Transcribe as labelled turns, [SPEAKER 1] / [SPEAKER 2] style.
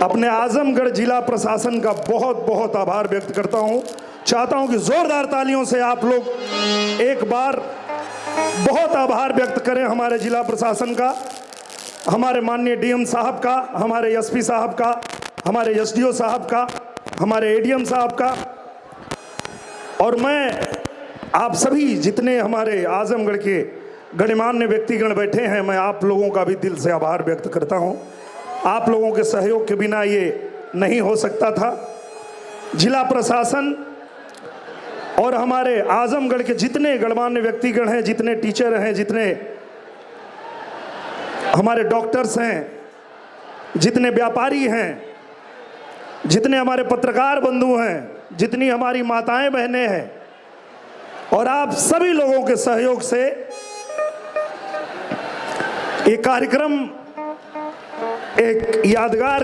[SPEAKER 1] अपने आजमगढ़ जिला प्रशासन का बहुत बहुत आभार व्यक्त करता हूं। चाहता हूं कि जोरदार तालियों से आप लोग एक बार बहुत आभार व्यक्त करें हमारे जिला प्रशासन का, हमारे माननीय डीएम साहब का, हमारे एसपी साहब का, हमारे एसडीओ साहब का, हमारे एडीएम साहब का। और मैं आप सभी जितने हमारे आजमगढ़ के गणमान्य व्यक्तिगण बैठे हैं, मैं आप लोगों का भी दिल से आभार व्यक्त करता हूं। आप लोगों के सहयोग के बिना ये नहीं हो सकता था। जिला प्रशासन और हमारे आजमगढ़ के जितने गणमान्य व्यक्तिगण हैं, जितने टीचर हैं, जितने हमारे डॉक्टर्स हैं, जितने व्यापारी हैं, जितने हमारे पत्रकार बंधु हैं, जितनी हमारी माताएं बहनें हैं, और आप सभी लोगों के सहयोग से ये कार्यक्रम एक यादगार